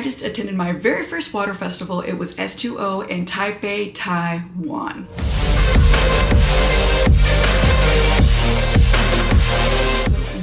I just attended my very first water festival. It was S2O in Taipei, Taiwan.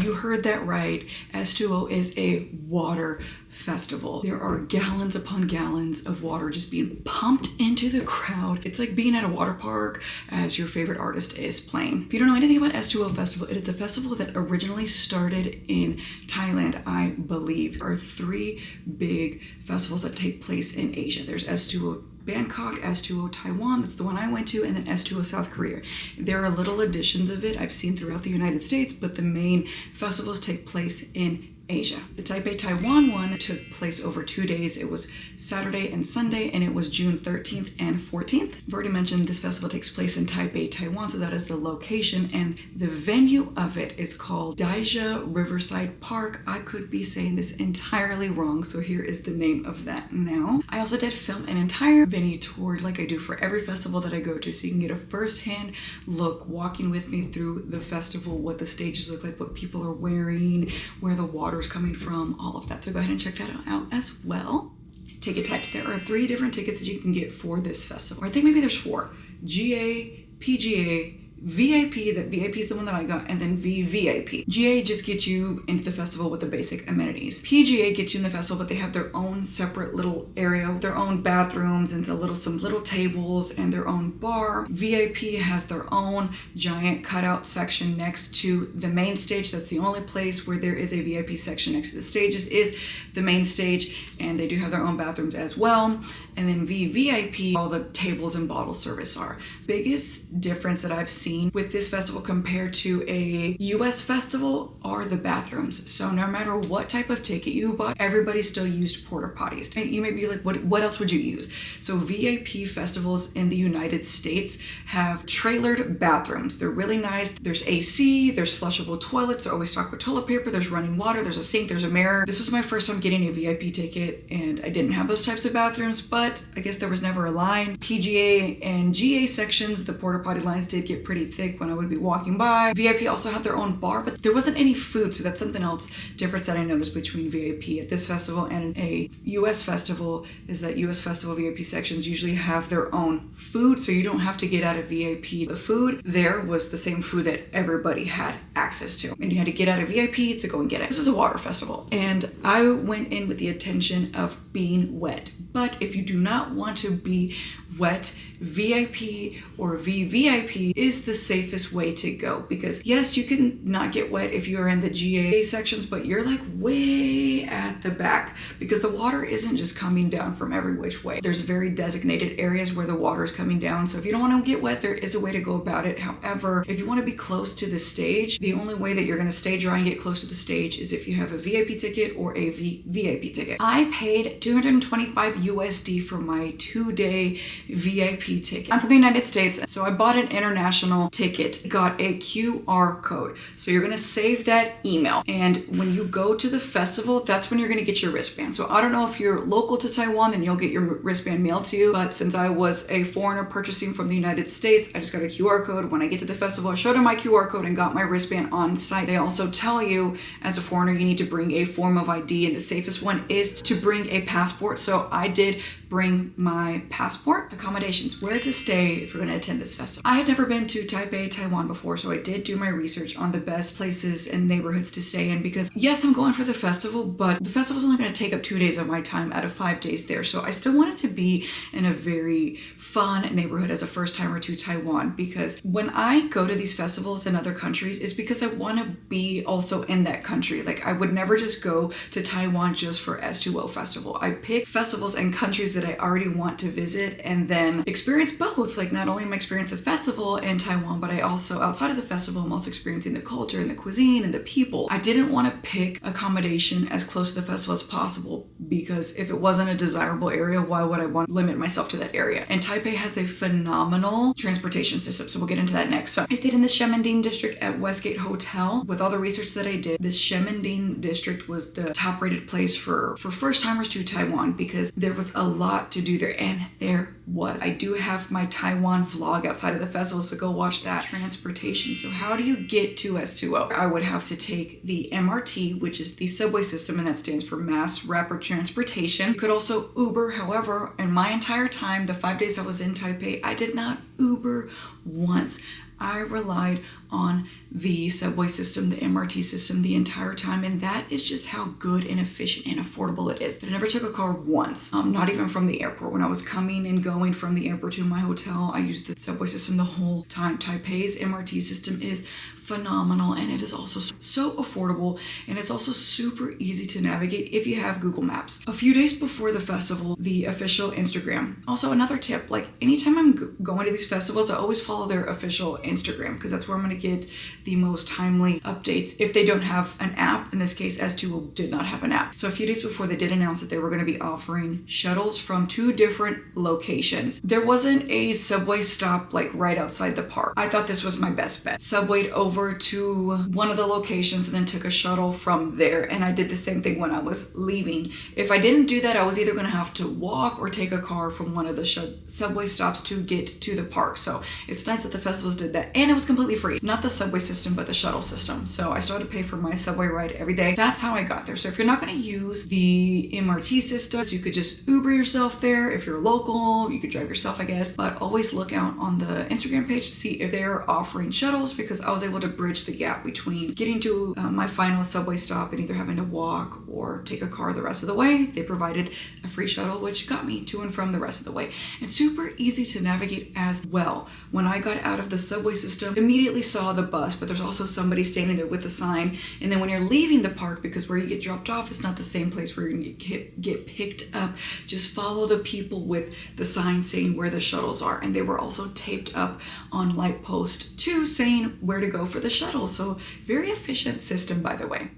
You heard that right. S2O is a water festival. There are gallons upon gallons of water just being pumped into the crowd. It's like being at a water park as your favorite artist is playing. If you don't know anything about S2O Festival, it's a festival that originally started in Thailand, I believe. There are 3 big festivals that take place in Asia. There's S2O Bangkok, S2O Taiwan, that's the one I went to, and then S2O South Korea. There are little editions of it I've seen throughout the United States, but the main festivals take place in Asia. The Taipei, Taiwan one took place over 2 days. It was Saturday and Sunday, and it was June 13th and 14th. I've already mentioned this festival takes place in Taipei, Taiwan, so that is the location, and the venue of it is called Daija Riverside Park. I could be saying this entirely wrong, so here is the name of that now. I also did film an entire venue tour like I do for every festival that I go to, so you can get a first-hand look walking with me through the festival, what the stages look like, what people are wearing, where the water coming from, all of that. So go ahead and check that out as well. Ticket types. There are 3 different tickets that you can get for this festival. Or I think maybe there's 4. GA, PGA, VIP, that VIP is the one that I got, and then VVIP. GA just gets you into the festival with the basic amenities. PGA gets you in the festival, but they have their own separate little area, their own bathrooms and some little tables and their own bar. VIP has their own giant cutout section next to the main stage. That's the only place where there is a VIP section next to the stages is the main stage, and they do have their own bathrooms as well. And then VVIP, all the tables and bottle service are. Biggest difference that I've seen with this festival compared to a US festival are the bathrooms. So no matter what type of ticket you bought, everybody still used porta potties. You may be like, what else would you use? So VIP festivals in the United States have trailered bathrooms. They're really nice. There's AC, there's flushable toilets, they're always stocked with toilet paper, there's running water, there's a sink, there's a mirror. This was my first time getting a VIP ticket, and I didn't have those types of bathrooms, but I guess there was never a line. PGA and GA sections, the porta potty lines did get pretty thick when I would be walking by. VIP also had their own bar, but there wasn't any food, so that's something else difference that I noticed between VIP at this festival and a US festival, is that US festival VIP sections usually have their own food, so you don't have to get out of VIP. The food there was the same food that everybody had access to, and you had to get out of VIP to go and get it. This is a water festival, and I went in with the intention of being wet. But if you do not want to be wet, VIP or VVIP is the safest way to go, because yes, you can not get wet if you're in the GA sections, but you're like way at the back because the water isn't just coming down from every which way. There's very designated areas where the water is coming down, so if you don't want to get wet, there is a way to go about it. However, if you want to be close to the stage, the only way that you're going to stay dry and get close to the stage is if you have a VIP ticket or a VIP ticket. I paid $225 USD for my 2-day VIP ticket. I'm from the United States, so I bought an international ticket, got a QR code. So you're gonna save that email, and when you go to the festival, that's when you're gonna get your wristband. So I don't know if you're local to Taiwan, then you'll get your wristband mailed to you, but since I was a foreigner purchasing from the United States, I just got a QR code. When I get to the festival, I showed them my QR code and got my wristband on site. They also tell you, as a foreigner, you need to bring a form of ID, and the safest one is to bring a passport. So I did bring my passport. Accommodations, where to stay if you're going to attend this festival. I had never been to Taipei, Taiwan before, so I did do my research on the best places and neighborhoods to stay in, because yes, I'm going for the festival, but the festival's only going to take up 2 days of my time out of 5 days there. So I still wanted to be in a very fun neighborhood as a first timer to Taiwan, because when I go to these festivals in other countries, it's because I want to be also in that country. Like, I would never just go to Taiwan just for S2O Festival. I pick festivals and countries that I already want to visit and then experience both. Like, not only am I experiencing the festival in Taiwan, but I also, outside of the festival, I'm also experiencing the culture and the cuisine and the people. I didn't want to pick accommodation as close to the festival as possible, because if it wasn't a desirable area, why would I want to limit myself to that area? And Taipei has a phenomenal transportation system, so we'll get into that next. So I stayed in the Shemending district at Westgate Hotel. With all the research that I did, this Shemending district was the top rated place for first timers to Taiwan, because there was a lot to do there, and there was. I do have my Taiwan vlog outside of the festival, so go watch that. Transportation. So how do you get to S2O? I would have to take the MRT, which is the subway system, and that stands for Mass Rapid Transportation. You could also Uber. However, in my entire time, the 5 days I was in Taipei, I did not Uber once. I relied on the subway system, the MRT system, the entire time, and that is just how good and efficient and affordable it is. But I never took a car once, not even from the airport. When I was coming and going from the airport to my hotel, I used the subway system the whole time. Taipei's MRT system is phenomenal, and it is also so affordable, and it's also super easy to navigate if you have Google Maps. A few days before the festival, the official Instagram. Also, another tip, like anytime I'm going to these festivals, I always follow their official Instagram, because that's where I'm going to get the most timely updates if they don't have an app. In this case, S2O did not have an app. So a few days before, they did announce that they were going to be offering shuttles from 2 different locations. There wasn't a subway stop like right outside the park. I thought this was my best bet. Subwayed over to one of the locations and then took a shuttle from there, and I did the same thing when I was leaving. If I didn't do that, I was either going to have to walk or take a car from one of the subway stops to get to the park. So it's nice that the festivals did that, and it was completely free. Not the subway system, but the shuttle system. So I still had to pay for my subway ride every day. That's how I got there. So if you're not going to use the MRT system, you could just Uber yourself there. If you're local, you could drive yourself, I guess. But always look out on the Instagram page to see if they're offering shuttles, because I was able to bridge the gap between getting to my final subway stop and either having to walk or take a car the rest of the way. They provided a free shuttle, which got me to and from the rest of the way. It's super easy to navigate as well. When I got out of the subway system, immediately saw the bus, but there's also somebody standing there with a sign. And then when you're leaving the park, because where you get dropped off, it's not the same place where you're going to get picked up. Just follow the people with the sign saying where the shuttles are. And they were also taped up on light post too, saying where to go for the shuttle. So very efficient system, by the way.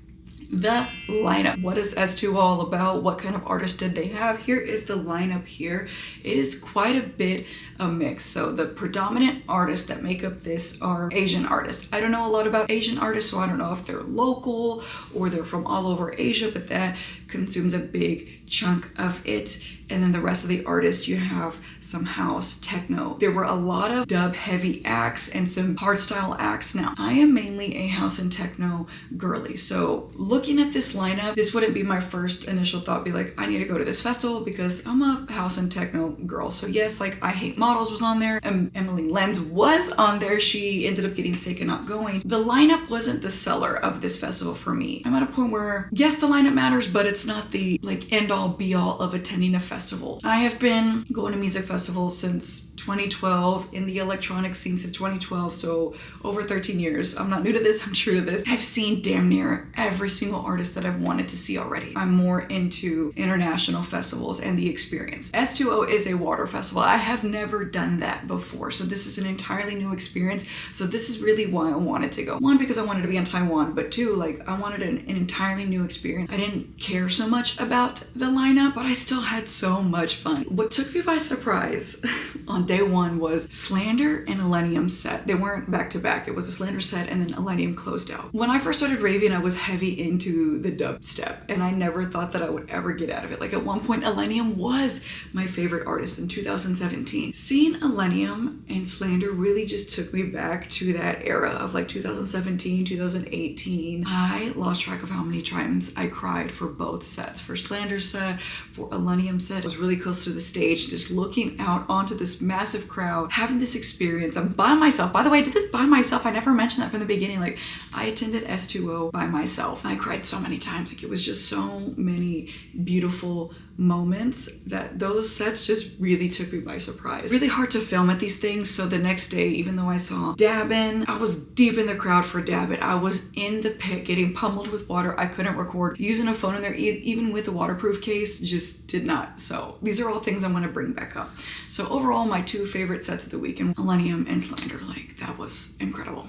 The lineup. What is S2O all about? What kind of artists did they have? Here is the lineup here. It is quite a bit a mix. So the predominant artists that make up this are Asian artists. I don't know a lot about Asian artists, so I don't know if they're local or they're from all over Asia, but that consumes a big chunk of it. And then the rest of the artists, you have some house, techno. There were a lot of dub heavy acts and some hardstyle acts. Now, I am mainly a house and techno girly. So looking at this lineup, this wouldn't be my first initial thought, be like, I need to go to this festival because I'm a house and techno girl. So yes, like I Hate Models was on there. Emily Lenz was on there. She ended up getting sick and not going. The lineup wasn't the seller of this festival for me. I'm at a point where, yes, the lineup matters, but it's not the like end all be all of attending a festival. I have been going to music festivals since 2012, in the electronic scene since 2012, so over 13 years. I'm not new to this, I'm true to this. I've seen damn near every single artist that I've wanted to see already. I'm more into international festivals and the experience. S2O is a water festival. I have never done that before, so this is an entirely new experience. So this is really why I wanted to go. One, because I wanted to be in Taiwan, but two, like I wanted an entirely new experience. I didn't care so much about the lineup, but I still had so much fun. What took me by surprise on day one was Slander and Illenium set. They weren't back to back. It was a Slander set and then Illenium closed out. When I first started raving, I was heavy into the dubstep and I never thought that I would ever get out of it. Like at one point, Illenium was my favorite artist in 2017. Seeing Illenium and Slander really just took me back to that era of like 2017, 2018. I lost track of how many times I cried for both sets. For Slander set, for Illenium set. I was really close to the stage, just looking out onto this massive crowd, having this experience. I'm by myself. By the way, I did this by myself. I never mentioned that from the beginning. Like I attended S2O by myself. I cried so many times. Like it was just so many beautiful moments that those sets just really took me by surprise. Really hard to film at these things. So the next day, even though I saw Dabin, I was deep in the crowd for Dabin. I was in the pit getting pummeled with water. I couldn't record. Using a phone in there, even with a waterproof case, just did not. So these are all things I'm going to bring back up. So overall, my two favorite sets of the weekend, Illenium and Slander, like that was incredible.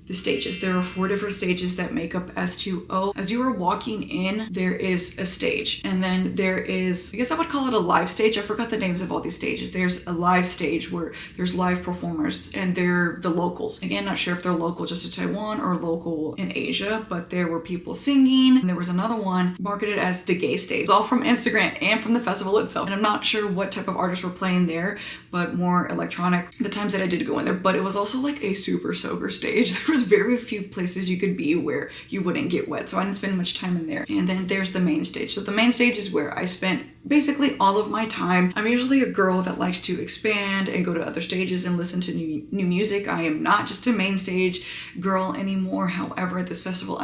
the stages. There are 4 different stages that make up S2O. As you are walking in, there is a stage. And then there is, I guess I would call it a live stage. I forgot the names of all these stages. There's a live stage where there's live performers and they're the locals. Again, not sure if they're local just to Taiwan or local in Asia, but there were people singing. And there was another one marketed as the gay stage. It's all from Instagram and from the festival itself. And I'm not sure what type of artists were playing there, but more electronic the times that I did go in there. But it was also like a super soaker stage. There was very few places you could be where you wouldn't get wet, so I didn't spend much time in there. And then there's the main stage. So the main stage is where I spent basically all of my time. I'm usually a girl that likes to expand and go to other stages and listen to new music. I am not just a main stage girl anymore. However, at this festival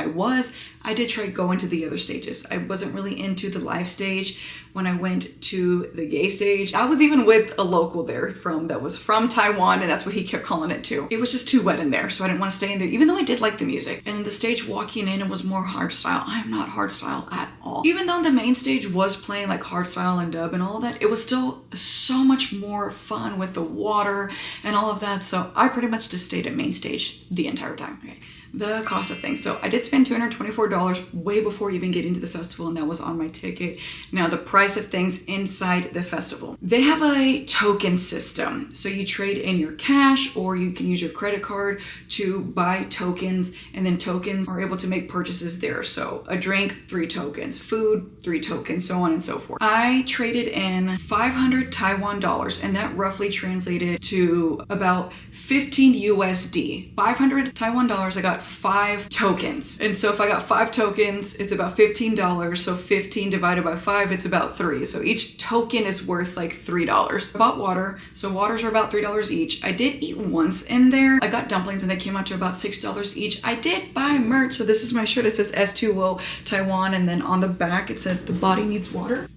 I did try going to the other stages. I wasn't really into the live stage. When I went to the gay stage, I was even with a local there that was from Taiwan, and that's what he kept calling it too. It was just too wet in there, so I didn't want to stay in there, even though I did like the music. And then the stage walking in, it was more hardstyle. I am not hardstyle at all. Even though the main stage was playing like hardstyle and dub and all of that, it was still so much more fun with the water and all of that. So I pretty much just stayed at main stage the entire time. Okay. The cost of things. So I did spend $224 way before even getting to the festival, and that was on my ticket. Now the price of things inside the festival. They have a token system. So you trade in your cash or you can use your credit card to buy tokens, and then tokens are able to make purchases there. So a drink, 3 tokens, food, 3 tokens, so on and so forth. I traded in 500 Taiwan dollars, and that roughly translated to about 15 USD. 500 Taiwan dollars, I got 5 tokens. And so if I got 5 tokens, it's about $15. So 15 divided by 5, it's about 3. So each token is worth like $3. I bought water. So waters are about $3 each. I did eat once in there. I got dumplings and they came out to about $6 each. I did buy merch. So this is my shirt. It says S2O Taiwan. And then on the back, it said the body needs water.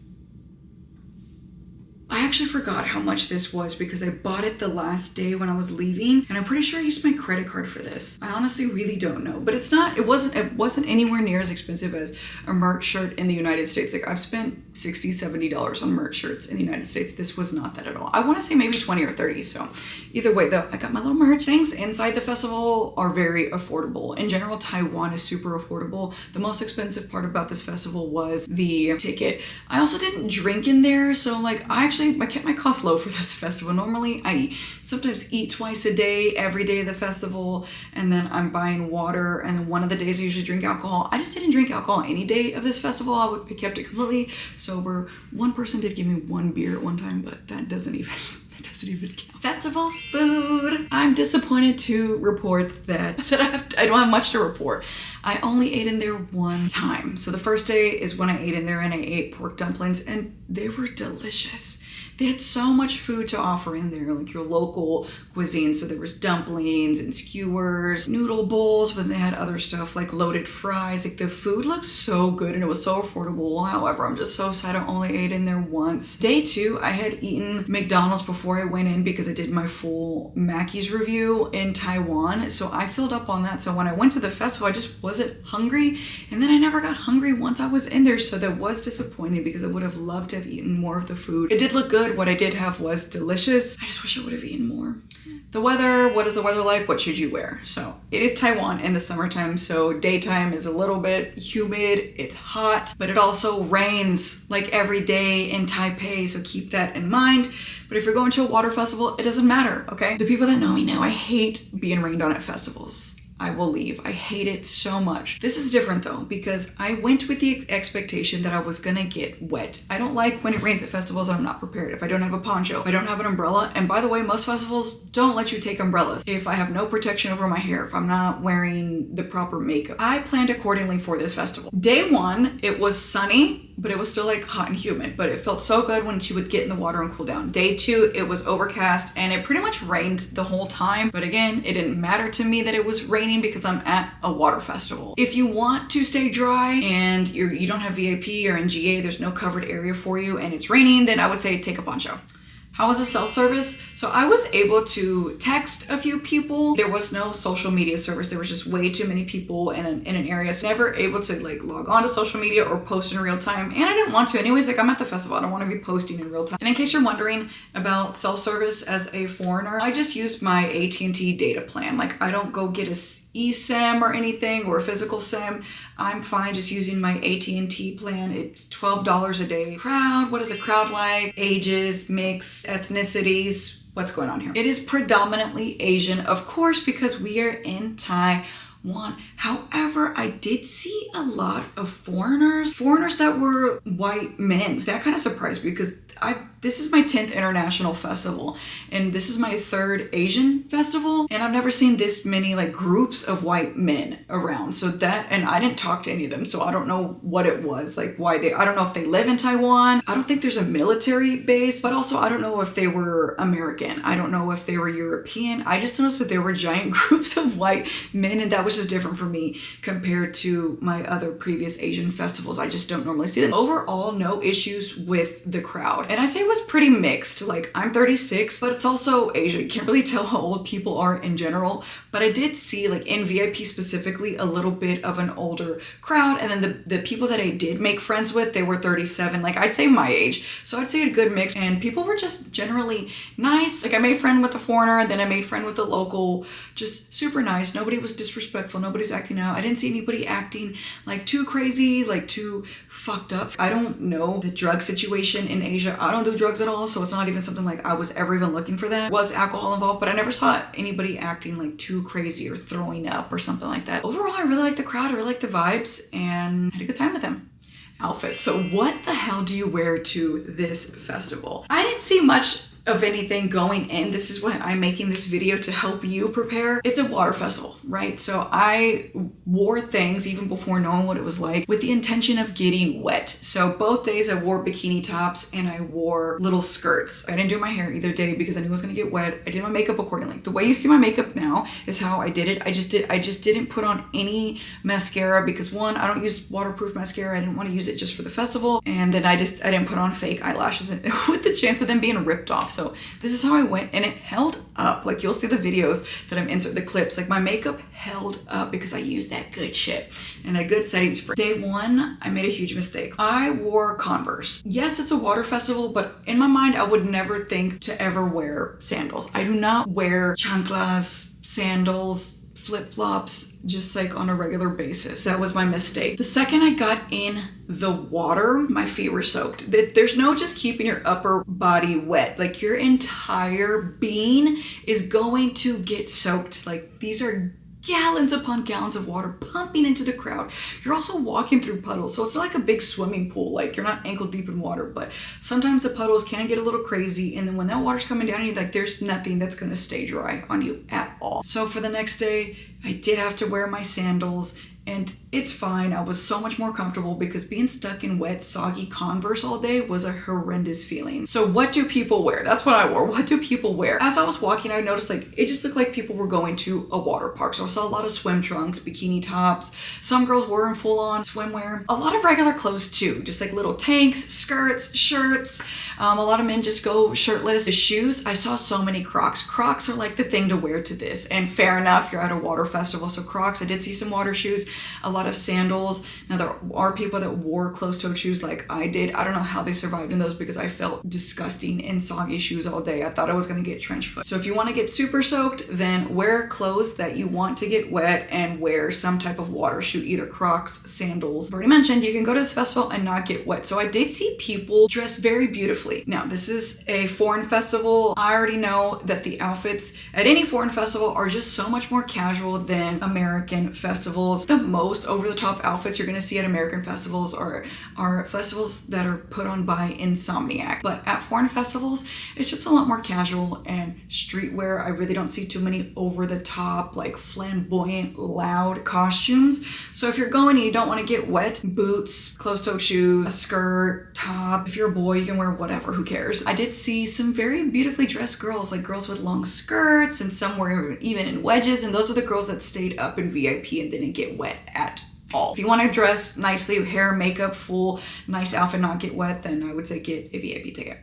I actually forgot how much this was because I bought it the last day when I was leaving, and I'm pretty sure I used my credit card for this. I honestly really don't know, but it wasn't anywhere near as expensive as a merch shirt in the United States. Like I've spent $60, $70 on merch shirts in the United States. This was not that at all. I want to say maybe 20 or 30. So either way though, I got my little merch. Things inside the festival are very affordable. In general, Taiwan is super affordable. The most expensive part about this festival was the ticket. I also didn't drink in there, so like I kept my costs low for this festival. Normally I sometimes eat twice a day, every day of the festival, and then I'm buying water, and then one of the days I usually drink alcohol. I just didn't drink alcohol any day of this festival. I kept it completely sober. One person did give me 1 beer at one time, but that doesn't even count. Festival food. I'm disappointed to report that I don't have much to report. I only ate in there one time. So the first day is when I ate in there, and I ate pork dumplings, and they were delicious. They had so much food to offer in there, like your local cuisine. So there was dumplings and skewers, noodle bowls, but they had other stuff like loaded fries. Like the food looked so good and it was so affordable. However, I'm just so sad I only ate in there once. Day 2, I had eaten McDonald's before I went in because I did my full Mackey's review in Taiwan. So I filled up on that. So when I went to the festival, I just wasn't hungry. And then I never got hungry once I was in there. So that was disappointing because I would have loved to have eaten more of the food. It did look good. What I did have was delicious. I just wish I would have eaten more. The weather, what is the weather like? What should you wear? So it is Taiwan in the summertime, so daytime is a little bit humid, it's hot, but it also rains like every day in Taipei, so keep that in mind. But if you're going to a water festival, it doesn't matter, okay? The people that know me know I hate being rained on at festivals. I will leave. I hate it so much. This is different though, because I went with the expectation that I was gonna get wet. I don't like when it rains at festivals. I'm not prepared. If I don't have a poncho, if I don't have an umbrella, and by the way, most festivals don't let you take umbrellas. If I have no protection over my hair, if I'm not wearing the proper makeup. I planned accordingly for this festival. Day 1, it was sunny, but it was still like hot and humid, but it felt so good when she would get in the water and cool down. Day 2, it was overcast and it pretty much rained the whole time. But again, it didn't matter to me that it was raining because I'm at a water festival. If you want to stay dry and you don't have VIP or in GA, there's no covered area for you and it's raining, then I would say take a poncho. How was the cell service? So I was able to text a few people. There was no social media service. There was just way too many people in an area. So never able to like log on to social media or post in real time. And I didn't want to. Anyways, like I'm at the festival. I don't want to be posting in real time. And in case you're wondering about cell service as a foreigner, I just used my AT&T data plan. Like I don't go get a eSIM or anything or a physical SIM. I'm fine just using my AT&T plan. It's $12 a day. Crowd, what is a crowd like? Ages, mix, ethnicities, what's going on here? It is predominantly Asian, of course, because we are in Taiwan. However, I did see a lot of foreigners that were white men. That kind of surprised me because this is my 10th international festival and this is my 3rd Asian festival, and I've never seen this many like groups of white men around. So that, and I didn't talk to any of them, so I don't know what it was, like why I don't know if they live in Taiwan. I don't think there's a military base, but also I don't know if they were American. I don't know if they were European. I just noticed that there were giant groups of white men, and that was just different for me compared to my other previous Asian festivals. I just don't normally see them. Overall, no issues with the crowd. And I say it was pretty mixed. Like I'm 36, but it's also Asia. You can't really tell how old people are in general, but I did see like in VIP specifically a little bit of an older crowd. And then the people that I did make friends with, they were 37, like I'd say my age. So I'd say a good mix, and people were just generally nice. Like I made friend with a foreigner, and then I made friend with a local, just super nice. Nobody was disrespectful. Nobody's acting out. I didn't see anybody acting like too crazy, like too fucked up. I don't know the drug situation in Asia. I don't do drugs at all, so it's not even something like I was ever even looking for that. Was alcohol involved, but I never saw anybody acting like too crazy or throwing up or something like that. Overall, I really like the crowd. I really like the vibes and had a good time with them. Outfits. So what the hell do you wear to this festival? I didn't see much of anything going in. This is why I'm making this video, to help you prepare. It's a water festival, right? So I wore things even before knowing what it was like with the intention of getting wet. So both days I wore bikini tops and I wore little skirts. I didn't do my hair either day because I knew it was gonna get wet. I did my makeup accordingly. The way you see my makeup now is how I did it. I just didn't put on any mascara because one, I don't use waterproof mascara. I didn't want to use it just for the festival. And then I didn't put on fake eyelashes with the chance of them being ripped off. So this is how I went, and it held up. Like you'll see the videos that I'm insert the clips, like my makeup held up because I used that good shit and a good setting spray. Day one, I made a huge mistake. I wore Converse. Yes, it's a water festival, but in my mind, I would never think to ever wear sandals. I do not wear chanclas, sandals, flip-flops, just like on a regular basis. That was my mistake. The second I got in the water, my feet were soaked. There's no just keeping your upper body wet. Like your entire being is going to get soaked. Like these are gallons upon gallons of water pumping into the crowd. You're also walking through puddles, so it's not like a big swimming pool. Like you're not ankle deep in water, but sometimes the puddles can get a little crazy, and then when that water's coming down on you, like there's nothing that's gonna stay dry on you at all. So for the next day, I did have to wear my sandals, and it's fine. I was so much more comfortable because being stuck in wet, soggy Converse all day was a horrendous feeling. So what do people wear? That's what I wore. What do people wear? As I was walking, I noticed like it just looked like people were going to a water park. So I saw a lot of swim trunks, bikini tops. Some girls were in full-on swimwear. A lot of regular clothes too, just like little tanks, skirts, shirts. A lot of men just go shirtless. The shoes, I saw so many Crocs. Crocs are like the thing to wear to this. And fair enough, you're at a water festival, so Crocs. I did see some water shoes. A lot of sandals. Now there are people that wore closed-toed shoes like I did. I don't know how they survived in those because I felt disgusting in soggy shoes all day. I thought I was gonna get trench foot. So if you want to get super soaked, then wear clothes that you want to get wet and wear some type of water shoe, either Crocs, sandals. I've already mentioned you can go to this festival and not get wet. So I did see people dressed very beautifully. Now this is a foreign festival. I already know that the outfits at any foreign festival are just so much more casual than American festivals. The most over-the-top outfits you're gonna see at American festivals are festivals that are put on by Insomniac. But at foreign festivals, it's just a lot more casual and streetwear. I really don't see too many over-the-top, like flamboyant, loud costumes. So if you're going and you don't want to get wet, boots, closed-toed shoes, a skirt, top. If you're a boy, you can wear whatever, who cares? I did see some very beautifully dressed girls, like girls with long skirts, and some were even in wedges, and those are the girls that stayed up in VIP and didn't get wet at all. If you want to dress nicely, hair, makeup, full, nice outfit, not get wet, then I would say get a VIP ticket.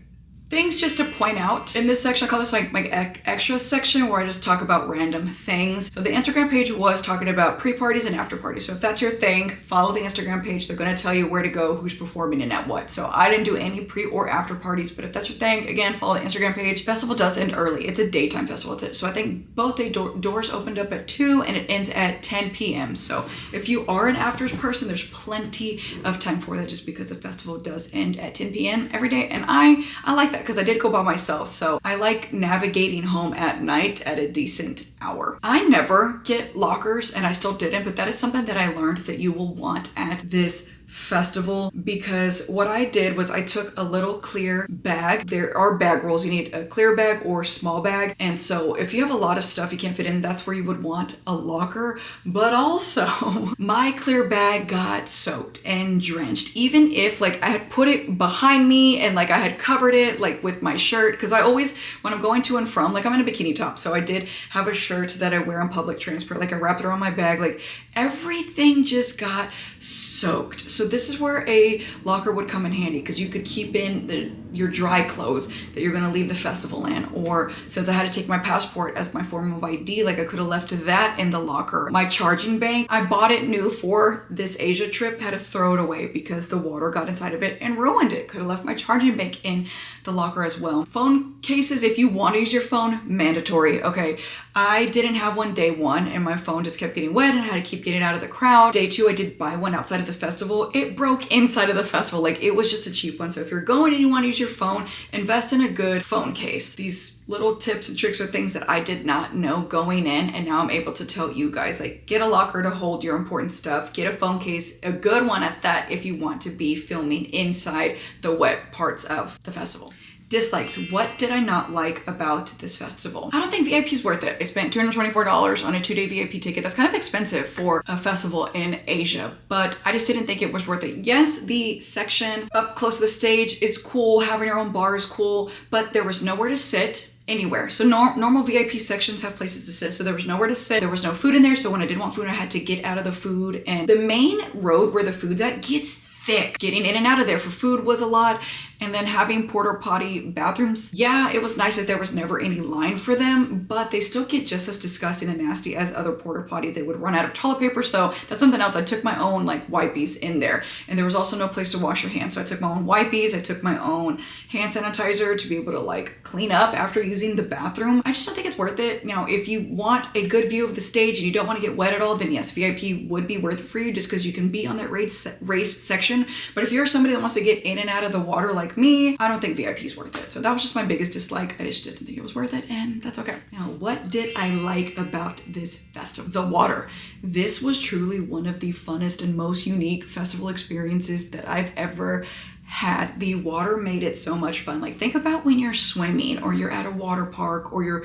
Things just to point out in this section, I call this like my extra section where I just talk about random things. So the Instagram page was talking about pre-parties and after parties. So if that's your thing, follow the Instagram page. They're going to tell you where to go, who's performing and at what. So I didn't do any pre or after parties, but if that's your thing, again, follow the Instagram page. Festival does end early. It's a daytime festival. So I think both day doors opened up at 2 and it ends at 10 p.m. So if you are an afters person, there's plenty of time for that just because the festival does end at 10 p.m. every day. And I like that because I did go by myself. So I like navigating home at night at a decent hour. I never get lockers and I still didn't, but that is something that I learned that you will want at this festival, because what I did was I took a little clear bag. There are bag rolls. You need a clear bag or small bag. And so if you have a lot of stuff you can't fit in, that's where you would want a locker. But also my clear bag got soaked and drenched, even if like I had put it behind me and like I had covered it like with my shirt. Cause I always, when I'm going to and from, like I'm in a bikini top. So I did have a shirt that I wear on public transport. Like I wrapped it around my bag, like everything just got soaked. So this is where a locker would come in handy because you could keep in your dry clothes that you're going to leave the festival in. Or since I had to take my passport as my form of ID, like I could have left that in the locker. My charging bank, I bought it new for this Asia trip, had to throw it away because the water got inside of it and ruined it. Could have left my charging bank in the locker as well. Phone cases, if you want to use your phone, mandatory. Okay, I didn't have one day one and my phone just kept getting wet and I had to keep getting out of the crowd. Day two, I did buy one outside of the festival. It broke inside of the festival. Like it was just a cheap one. So if you're going and you want to use your phone, invest in a good phone case. These little tips and tricks are things that I did not know going in, and now I'm able to tell you guys, like get a locker to hold your important stuff, get a phone case, a good one at that if you want to be filming inside the wet parts of the festival. Dislikes. What did I not like about this festival? I don't think VIP is worth it. I spent $224 on a 2-day VIP ticket. That's kind of expensive for a festival in Asia, but I just didn't think it was worth it. Yes, the section up close to the stage is cool. Having your own bar is cool, but there was nowhere to sit anywhere. So normal VIP sections have places to sit, so there was nowhere to sit. There was no food in there, so when I did want food, I had to get out of the food. And the main road where the food's at gets thick. Getting in and out of there for food was a lot. And then having porta potty bathrooms, yeah, it was nice that there was never any line for them, but they still get just as disgusting and nasty as other porta potties. They would run out of toilet paper, so that's something else. I took my own like wipies in there, and there was also no place to wash your hands, so I took my own wipies. I took my own hand sanitizer to be able to like clean up after using the bathroom. I just don't think it's worth it. Now, if you want a good view of the stage and you don't want to get wet at all, then yes, VIP would be worth it for you just because you can be on that race section. But if you're somebody that wants to get in and out of the water like me, I don't think VIP is worth it. So that was just my biggest dislike. I just didn't think it was worth it, and that's okay. Now, what did I like about this festival? The water. This was truly one of the funnest and most unique festival experiences that I've ever had. The water made it so much fun. Like think about when you're swimming or you're at a water park or you're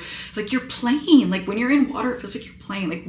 playing. Like when you're in water, it feels like you're playing. Like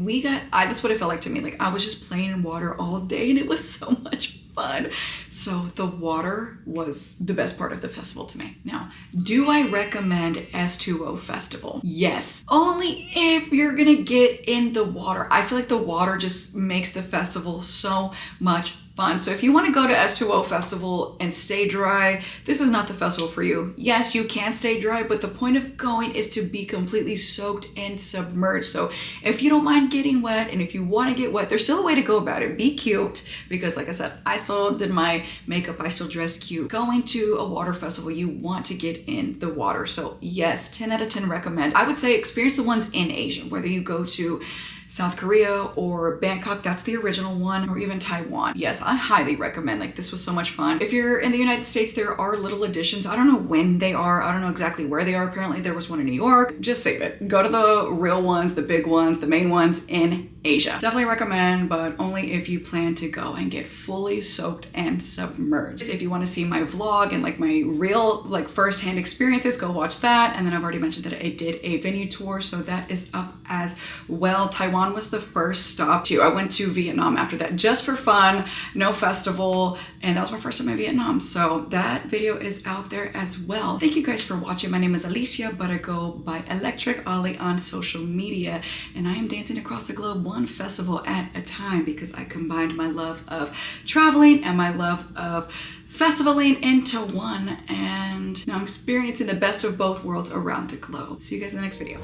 that's what it felt like to me. Like I was just playing in water all day and it was so much fun. So the water was the best part of the festival to me. Now, do I recommend S2O Festival? Yes, only if you're gonna get in the water. I feel like the water just makes the festival so much fun. So if you want to go to S2O Festival and stay dry, this is not the festival for you. Yes, you can stay dry, but the point of going is to be completely soaked and submerged. So if you don't mind getting wet and if you want to get wet, there's still a way to go about it. Be cute, because like I said, I still did my makeup, I still dressed cute. Going to a water festival, you want to get in the water. So yes, 10 out of 10 recommend. I would say experience the ones in Asia, whether you go to South Korea or Bangkok, that's the original one, or even Taiwan. Yes, I highly recommend. Like this was so much fun. If you're in the United States, there are little additions. I don't know when they are. I don't know exactly where they are. Apparently there was one in New York. Just save it. Go to the real ones, the big ones, the main ones in Asia. Definitely recommend, but only if you plan to go and get fully soaked and submerged. If you want to see my vlog and like my real like first-hand experiences, go watch that. And then I've already mentioned that I did a venue tour, so that is up as well. Taiwan was the first stop too. I went to Vietnam after that just for fun, no festival, and that was my first time in Vietnam. So that video is out there as well. Thank you guys for watching. My name is Alicia, but I go by Electric Ollie on social media, and I am dancing across the globe one festival at a time because I combined my love of traveling and my love of festivaling into one, and now I'm experiencing the best of both worlds around the globe. See you guys in the next video.